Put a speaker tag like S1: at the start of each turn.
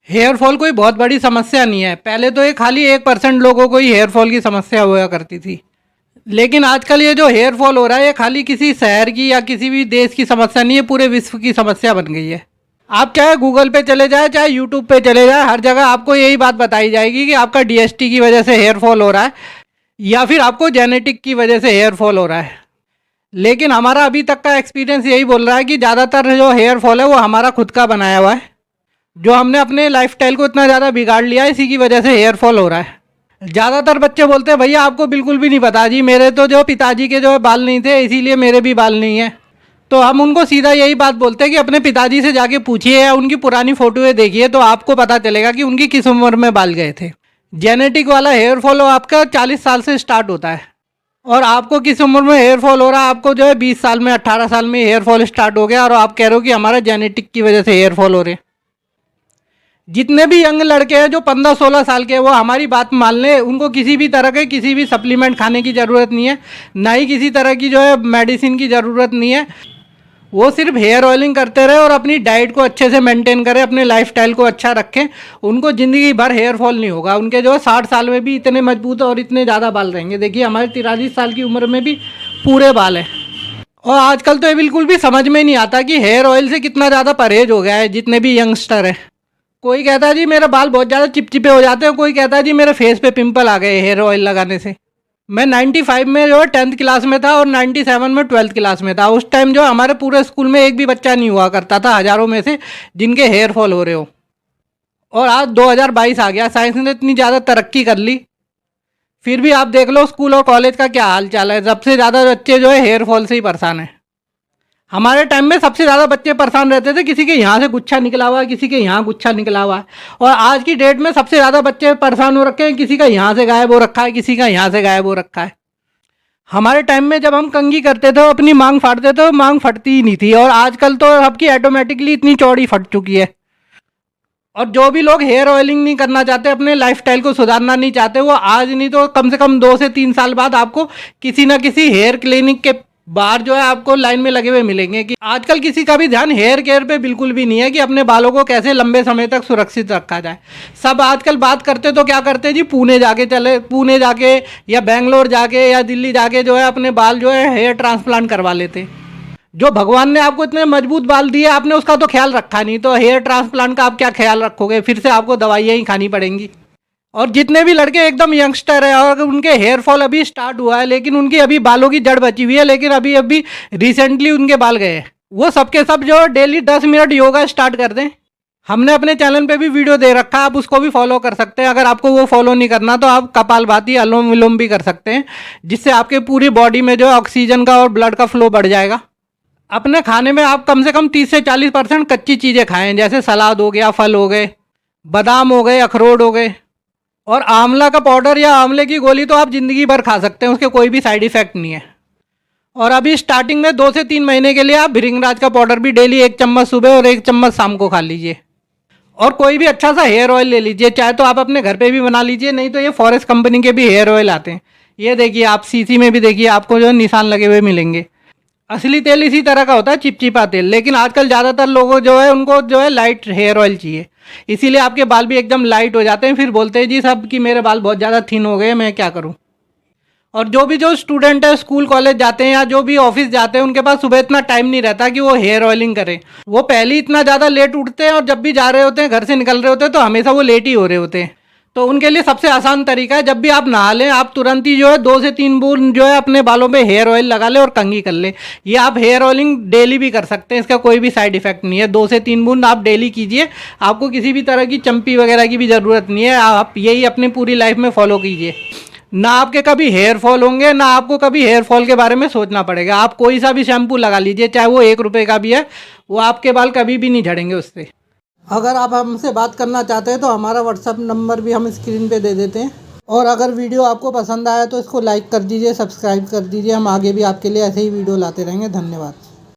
S1: Hair fall कोई बहुत बड़ी समस्या नहीं है। पहले तो ये खाली 1% लोगों को ही हेयर फॉल की समस्या हुआ करती थी, लेकिन आजकल ये जो हेयर फॉल हो रहा है ये खाली किसी शहर की या किसी भी देश की समस्या नहीं है, पूरे विश्व की समस्या बन गई है। आप चाहे गूगल पे चले जाए चाहे यूट्यूब पे चले जाए, हर जगह आपको यही बात बताई जाएगी कि आपका डीएसटी की वजह से हेयर फॉल हो रहा है या फिर आपको जेनेटिक की वजह से हेयर फॉल हो रहा है। लेकिन हमारा अभी तक का एक्सपीरियंस यही बोल रहा है कि ज़्यादातर जो हेयर फॉल है वो हमारा खुद का बनाया हुआ है, जो हमने अपने लाइफस्टाइल को इतना ज़्यादा बिगाड़ लिया है, इसी की वजह से हेयर फॉल हो रहा है। ज़्यादातर बच्चे बोलते हैं भैया आपको बिल्कुल भी नहीं पता जी, मेरे तो जो पिताजी के जो है बाल नहीं थे इसीलिए मेरे भी बाल नहीं है। तो हम उनको सीधा यही बात बोलते हैं कि अपने पिताजी से जाके पूछिए या उनकी पुरानी फ़ोटोएँ देखिए तो आपको पता चलेगा कि उनकी किस उम्र में बाल गए थे। जेनेटिक वाला हेयर फॉल आपका 40 साल से स्टार्ट होता है, और आपको किस उम्र में हेयर फॉल हो रहा है, आपको जो है 20 साल में 18 साल में हेयर फॉल स्टार्ट हो गया और आप कह रहे हो कि हमारा जेनेटिक की वजह से हेयर फॉल हो रहे हैं। जितने भी यंग लड़के हैं जो 15-16 साल के हैं वो हमारी बात मान लें, उनको किसी भी तरह के किसी भी सप्लीमेंट खाने की ज़रूरत नहीं है, ना ही किसी तरह की जो है मेडिसिन की ज़रूरत नहीं है। वो सिर्फ हेयर ऑयलिंग करते रहे और अपनी डाइट को अच्छे से मेंटेन करें, अपने लाइफस्टाइल को अच्छा रखें, उनको ज़िंदगी भर हेयर फॉल नहीं होगा। उनके जो है 60 साल में भी इतने मजबूत और इतने ज़्यादा बाल रहेंगे। देखिए हमारे 43 साल की उम्र में भी पूरे बाल हैं। और आजकल तो ये बिल्कुल भी समझ में नहीं आता कि हेयर ऑयल से कितना ज़्यादा परहेज हो गया है जितने भी यंगस्टर हैं। कोई कहता है जी मेरे बाल बहुत ज़्यादा चिपचिपे हो जाते हैं, कोई कहता है जी मेरे फेस पे पिंपल आ गए हेयर ऑयल लगाने से। मैं 95 में जो है 10th क्लास में था और 97 में 12th क्लास में था। उस टाइम जो हमारे पूरे स्कूल में एक भी बच्चा नहीं हुआ करता था हज़ारों में से जिनके हेयर फॉल हो रहे हो। और आज 2022 आ गया, साइंस ने इतनी ज़्यादा तरक्की कर ली, फिर भी आप देख लो स्कूल और कॉलेज का क्या हाल चाल है। सबसे ज़्यादा बच्चे जो है हेयर फॉल से ही परेशान हैं। हमारे टाइम में सबसे ज़्यादा बच्चे परेशान रहते थे, किसी के यहाँ से गुच्छा निकला हुआ है, किसी के यहाँ गुच्छा निकला हुआ है। और आज की डेट में सबसे ज़्यादा बच्चे परेशान हो रखे हैं, किसी का यहाँ से गायब हो रखा है, किसी का यहाँ से गायब हो रखा है। हमारे टाइम में जब हम कंघी करते थे अपनी मांग फाड़ते थे तो मांग फटती ही नहीं थी, और आजकल तो सबकी ऑटोमेटिकली इतनी चौड़ी फट चुकी है। और जो भी लोग हेयर ऑयलिंग नहीं करना चाहते, अपने लाइफस्टाइल को सुधारना नहीं चाहते, वो आज नहीं तो कम से कम 2 से 3 साल बाद आपको किसी ना किसी हेयर क्लिनिक के बाहर जो है आपको लाइन में लगे हुए मिलेंगे। कि आजकल किसी का भी ध्यान हेयर केयर पे बिल्कुल भी नहीं है कि अपने बालों को कैसे लंबे समय तक सुरक्षित रखा जाए। सब आजकल बात करते तो क्या करते जी, पुणे जाके या बेंगलोर जाके या दिल्ली जाके जो है अपने बाल जो है हेयर ट्रांसप्लांट करवा लेते। जो भगवान ने आपको इतने मजबूत बाल दिए आपने उसका तो ख्याल रखा नहीं, तो हेयर ट्रांसप्लांट का आप क्या ख्याल रखोगे, फिर से आपको दवाइयाँ ही खानी पड़ेंगी। और जितने भी लड़के एकदम यंगस्टर है और उनके हेयर फॉल अभी स्टार्ट हुआ है लेकिन उनकी अभी बालों की जड़ बची हुई है, लेकिन अभी अभी रिसेंटली उनके बाल गए हैं, वो सबके सब जो डेली 10 मिनट योगा स्टार्ट कर दें। हमने अपने चैनल पे भी वीडियो दे रखा है, आप उसको भी फॉलो कर सकते हैं। अगर आपको वो फॉलो नहीं करना तो आप कपालभाति अनुलोम विलोम भी कर सकते हैं, जिससे आपके पूरी बॉडी में जो है ऑक्सीजन का और ब्लड का फ्लो बढ़ जाएगा। अपने खाने में आप कम से कम 30 से 40% कच्ची चीज़ें खाएं, जैसे सलाद हो गया, फल हो गए, बादाम हो गए, अखरोट हो गए। और आंवला का पाउडर या आंवले की गोली तो आप ज़िंदगी भर खा सकते हैं, उसके कोई भी साइड इफ़ेक्ट नहीं है। और अभी स्टार्टिंग में 2 से 3 महीने के लिए आप भृंगराज का पाउडर भी डेली 1 चम्मच सुबह और 1 चम्मच शाम को खा लीजिए। और कोई भी अच्छा सा हेयर ऑयल ले लीजिए, चाहे तो आप अपने घर पे भी बना लीजिए, नहीं तो ये फॉरेस्ट कंपनी के भी हेयर ऑयल आते हैं। ये देखिए आप सीसी में भी देखिए आपको जो है निशान लगे हुए मिलेंगे। असली तेल इसी तरह का होता है, चिपचिपा तेल। लेकिन आजकल ज़्यादातर लोगों जो है उनको जो है लाइट हेयर ऑयल चाहिए, इसीलिए आपके बाल भी एकदम लाइट हो जाते हैं। फिर बोलते हैं जी सब कि मेरे बाल बहुत ज़्यादा थिन हो गए, मैं क्या करूं। और जो स्टूडेंट है स्कूल कॉलेज जाते हैं या जो भी ऑफिस जाते हैं, उनके पास सुबह इतना टाइम नहीं रहता कि वो हेयर ऑयलिंग करें। वो पहले ही इतना ज़्यादा लेट उठते हैं और जब भी जा रहे होते हैं, घर से निकल रहे होते हैं, तो हमेशा वो लेट ही हो रहे होते हैं। तो उनके लिए सबसे आसान तरीका है, जब भी आप नहा लें आप तुरंत ही जो है 2 से 3 बूंद जो है अपने बालों पे हेयर ऑयल लगा लें और कंघी कर लें। ये आप हेयर ऑयलिंग डेली भी कर सकते हैं, इसका कोई भी साइड इफेक्ट नहीं है। 2 से 3 बूंद आप डेली कीजिए, आपको किसी भी तरह की चंपी वगैरह की भी ज़रूरत नहीं है। आप यही अपनी पूरी लाइफ में फॉलो कीजिए, ना आपके कभी हेयर फॉल होंगे, ना आपको कभी हेयर फॉल के बारे में सोचना पड़ेगा। आप कोई सा भी शैम्पू लगा लीजिए, चाहे वो 1 रुपये का भी है, वो आपके बाल कभी भी नहीं झड़ेंगे उससे। अगर आप हमसे बात करना चाहते हैं तो हमारा व्हाट्सअप नंबर भी हम स्क्रीन पे दे देते हैं। और अगर वीडियो आपको पसंद आया तो इसको लाइक कर दीजिए, सब्सक्राइब कर दीजिए। हम आगे भी आपके लिए ऐसे ही वीडियो लाते रहेंगे। धन्यवाद।